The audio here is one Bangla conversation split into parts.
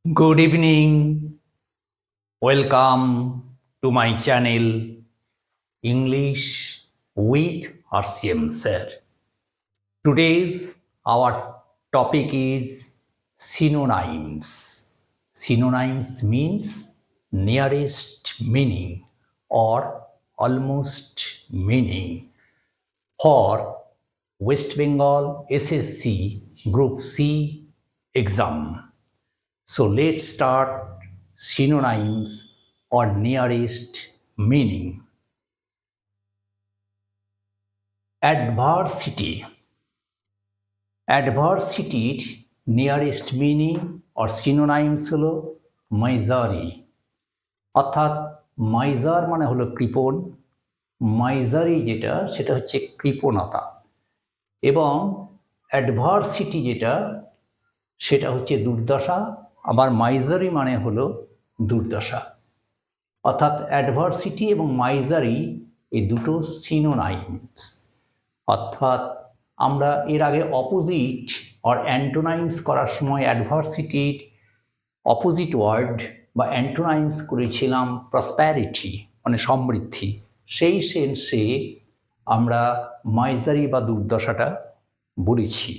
Good evening. Welcome to my channel English with RCM Sir. Today's our topic is synonyms. Synonyms means nearest meaning or almost meaning for West Bengal SSC Group C exam. So let's start synonyms or nearest meaning. Adversity. Adversityর nearest meaning or synonyms হলো misery। অর্থাৎ মাইজার মানে হলো কৃপণ, মাইজারি যেটা সেটা হচ্ছে কৃপণতা, এবং অ্যাডভার্সিটি যেটা সেটা হচ্ছে দুর্দশা। আবার মাইজারি মানে হলো দুর্দশা। অর্থাৎ অ্যাডভার্সিটি এবং মাইজারি এই দুটো সিনোনাইমস। অর্থাৎ আমরা এর আগে অপোজিট অর অ্যান্টোনাইমস করার সময় অ্যাডভার্সিটির অপোজিট ওয়ার্ড বা অ্যান্টোনাইমস করেছিলাম প্রসপ্যারিটি মানে সমৃদ্ধি। সেই সেন্সে আমরা মাইজারি বা দুর্দশাটা বলেছি।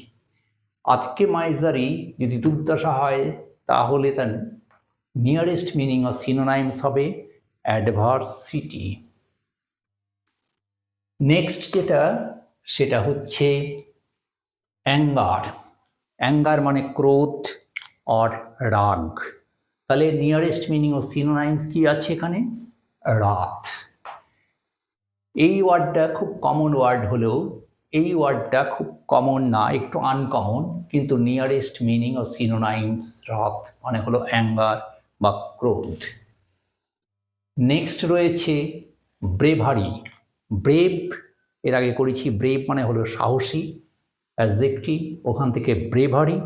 আজকে মাইজারি যদি দুর্দশা হয় তাহলে তার নিয়ারেস্ট মিনিং অফ সিনোনাইমস হবে অ্যাডভার্সিটি। নেক্সট যেটা সেটা হচ্ছে অ্যাঙ্গার। অ্যাঙ্গার মানে ক্রোধ অর রাগ। তাহলে নিয়ারেস্ট মিনিং অফ সিনোনাইমস কি আছে এখানে? রাত। এই ওয়ার্ডটা খুব কমন ওয়ার্ড হলেও এই ওয়ার্ডটা খুব কমন না, একটু আনকমন, কিন্তু নিয়ারেস্ট মিনিং অফ সিনোনাইমস রাত মানে হলো অ্যাঙ্গার বা ক্রোধ। নেক্সট রয়েছে ব্রেভারি। ব্রেভ এর আগে করেছি, ব্রেভ মানে হলো সাহসী, অ্যাডজেক্টিভ, ওখান থেকে ব্রেভারি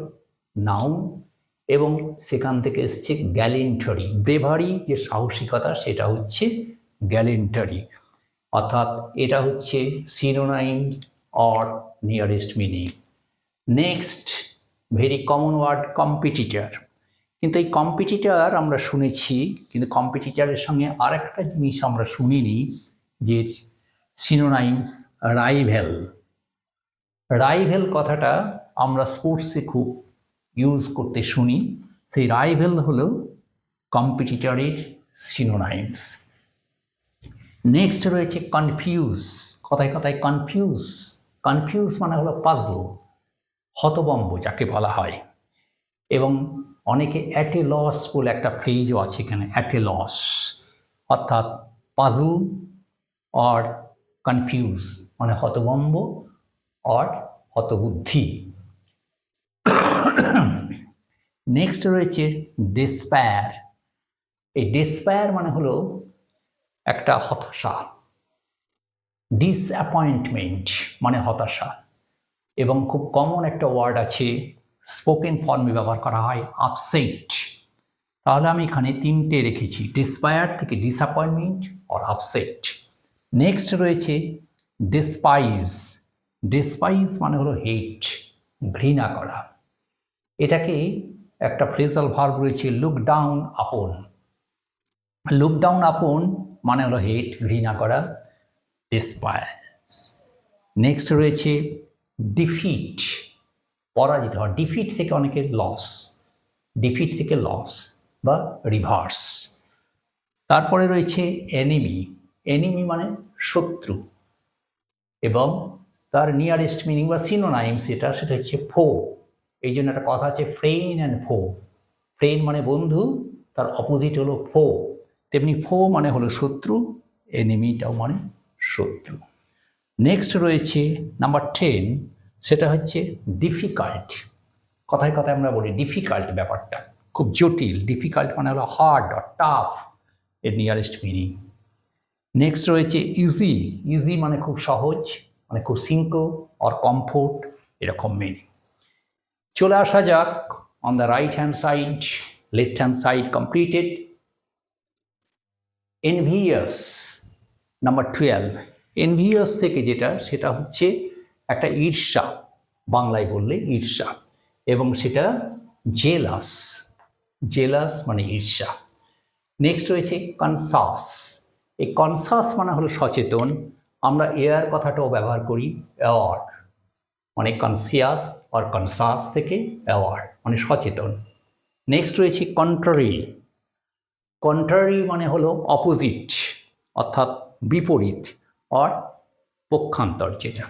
নাউন, এবং সেখান থেকে এসছে গ্যালেন্টারি। ব্রেভারি যে সাহসিকতা সেটা হচ্ছে গ্যালেন্টারি। অর্থাৎ এটা হচ্ছে synonym or nearest meaning. Next very common word competitor. কিন্তু এই কম্পিটিটার আমরা শুনেছি, কিন্তু কম্পিটিটারের সঙ্গে আর একটা জিনিস আমরা শুনিনি, যে সিনোনাইমস রাইভ্যাল। রাইভ্যাল কথাটা আমরা স্পোর্টসে খুব ইউজ করতে শুনি। সেই রাইভ্যাল হলো কম্পিটিটারের সিনোনাইমস। নেক্সট রয়েছে কনফিউজ। কথায় কথায় কনফিউজ। কনফিউজ মানে হলো পাজল, হতভম্ব যাকে বলা হয়। এবং অনেকে অ্যাট এ লস বলে একটা ফ্রেজও আছে এখানে, অ্যাট এ লস, অর্থাৎ পাজল অর কনফিউজ মানে হতভম্ব অর হতবুদ্ধি। নেক্সট রয়েছে ডেসপায়ার। এই ডেসপায়ার মানে হলো একটা হতাশা, ডিসঅ্যাপয়েন্টমেন্ট মানে হতাশা। এবং খুব কমন একটা ওয়ার্ড আছে, স্পোকেন ফর্মে ব্যবহার করা হয়, আপসেট। তাহলে আমি এখানে তিনটে রেখেছি, ডেসপায়ার থেকে ডিসঅ্যাপয়েন্টমেন্ট অর আপসেট। নেক্সট রয়েছে ডেসপাইজ। ডেসপাইজ মানে হলো হেট, ঘৃণা করা। এটাকে একটা ফ্রেজাল ভার্ব রয়েছে, look down upon. Look down upon মানে হলো হেট, ঘৃণা করা, ডেসপাইজ। নেক্সট রয়েছে ডিফিট, পরাজিত হওয়া। ডিফিট থেকে অনেকের লস, ডিফিট থেকে লস বা রিভার্স। তারপরে রয়েছে এনিমি। এনিমি মানে শত্রু, এবং তার নিয়ারেস্ট মিনিং বা সিনোনাইমস সেটা হচ্ছে ফো। এই জন্য একটা কথা আছে, ফ্রেন্ড অ্যান্ড ফো। ফ্রেন্ড মানে বন্ধু, তার অপোজিট হলো ফো। তেমনি ফো মানে হলো শত্রু, এনিমিটাও মানে শত্রু। নেক্সট রয়েছে নাম্বার 10, সেটা হচ্ছে ডিফিকাল্ট। কথায় কথায় আমরা বলি ডিফিকাল্ট, ব্যাপারটা খুব জটিল। ডিফিকাল্ট মানে হলো হার্ড আর টাফ, এর নিয়ারেস্ট মিনিং। নেক্সট রয়েছে ইজি। ইজি মানে খুব সহজ, মানে খুব সিম্পল অর কমফোর্ট, এরকম মিনিং। চলে আসা যাক on the right hand side, left hand side completed. Envious number 12। Envious থেকে যেটা সেটা হচ্ছে একটা ঈর্ষা, বাংলায় বললে ঈর্ষা, এবং সেটা জেলাস। জেলাস মানে ঈর্ষা। নেক্সট রয়েছে কনসাস। এই কনসাস মানে হলো সচেতন। আমরা এয়ার কথাটাও ব্যবহার করি, অ্যাওয়ার মানে কনসিয়াস আর কনসাস থেকে অ্যাওয়ার মানে সচেতন। নেক্সট রয়েছে কন্ট্রারি। কন্ট্রারি মানে হলো অপোজিট অর্থাৎ বিপরীত আর পক্ষান্তর যেটা।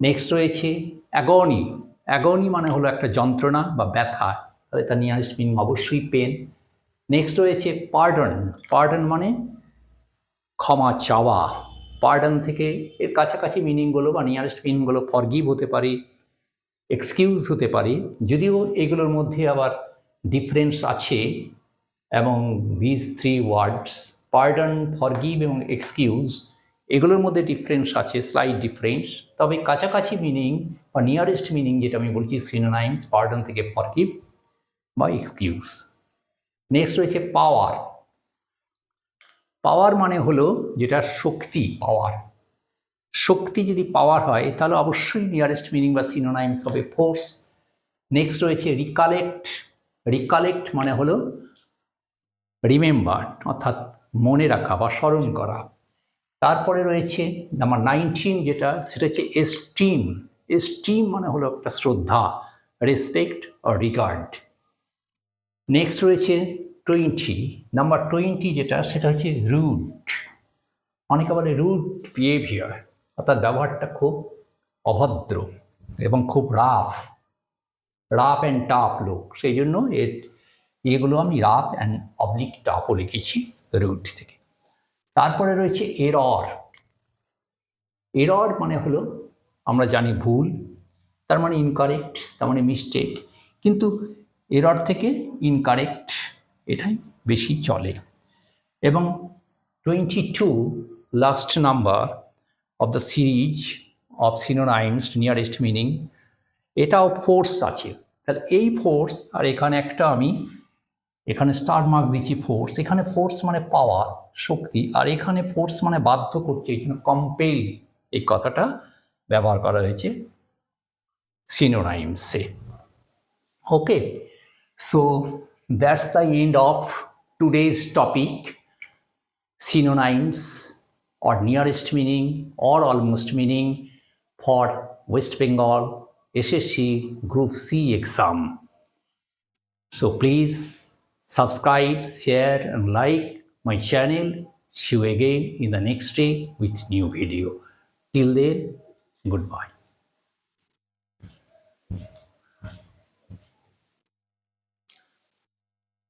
নেক্সট রয়েছে অ্যাগনি। অ্যাগনি মানে হলো একটা যন্ত্রণা বা ব্যথা, তাহলে তার নিয়ারেস্ট মিনিং অবশ্যই পেন। নেক্সট রয়েছে পার্ডন। পার্ডন মানে ক্ষমা চাওয়া। পার্ডন থেকে এর কাছাকাছি মিনিংগুলো বা নিয়ারেস্ট মিনিংগুলো ফরগিভ হতে পারে, এক্সকিউজ হতে পারে, যদিও এগুলোর মধ্যে আবার ডিফারেন্স আছে এবং this three words pardon, forgive এবং এক্সকিউজ এগুলোর মধ্যে ডিফারেন্স আছে, স্লাইট ডিফারেন্স। তবে কাছাকাছি মিনিং বা নিয়ারেস্ট মিনিং যেটা আমি বলছি সিনোনাইমস পার্ডন থেকে ফরগিভ বা এক্সকিউজ। নেক্সট রয়েছে পাওয়ার। পাওয়ার মানে হলো যেটা শক্তি, পাওয়ার। শক্তি যদি পাওয়ার হয় তাহলে অবশ্যই নিয়ারেস্ট মিনিং বা সিনোনাইমস হবে ফোর্স। নেক্সট রয়েছে রিকালেক্ট। রিকালেক্ট মানে হলো রিমেম্বার অর্থাৎ মনে রাখা বা স্মরণ করা। তারপরে রয়েছে নাম্বার 19 যেটা, সেটা হচ্ছে এস্টিম। এস্টিম মানে হলো একটা শ্রদ্ধা, রেসপেক্ট আর রিগার্ড। নেক্সট রয়েছে 20, নাম্বার 20 যেটা, সেটা হচ্ছে রুড। অনেকে বলে রুড বিহেভিয়ার অর্থাৎ ব্যবহারটা খুব অভদ্র এবং খুব রাফ অ্যান্ড টাফ লোক, সেই জন্য এগুলো আমি রাফ অ্যান্ড অবলিক টাফও লিখেছি রুড থেকে। তারপরে রয়েছে এরর। এরর মানে হলো আমরা জানি ভুল, তার মানে ইনকারেক্ট, তার মানে মিস্টেক, কিন্তু এরর থেকে ইনকারেক্ট এটাই বেশি চলে। এবং 22 last number of the series of synonyms nearest meaning, এটাও ফোর্স আছে। তাহলে এই ফোর্স আর এখানে একটা আমি এখানে স্টার মার্ক দিচ্ছি ফোর্স। এখানে ফোর্স মানে পাওয়ার, শক্তি, আর এখানে ফোর্স মানে বাধ্য করছে, এই জন্য কম্পেল এই কথাটা ব্যবহার করা হয়েছে সিনোনাইমসে। Okay, so that's the end of today's topic, synonyms or nearest meaning or almost meaning for West Bengal SSC Group C exam. So please subscribe, share and like my channel. See you again in the next day with new video. Till then, goodbye.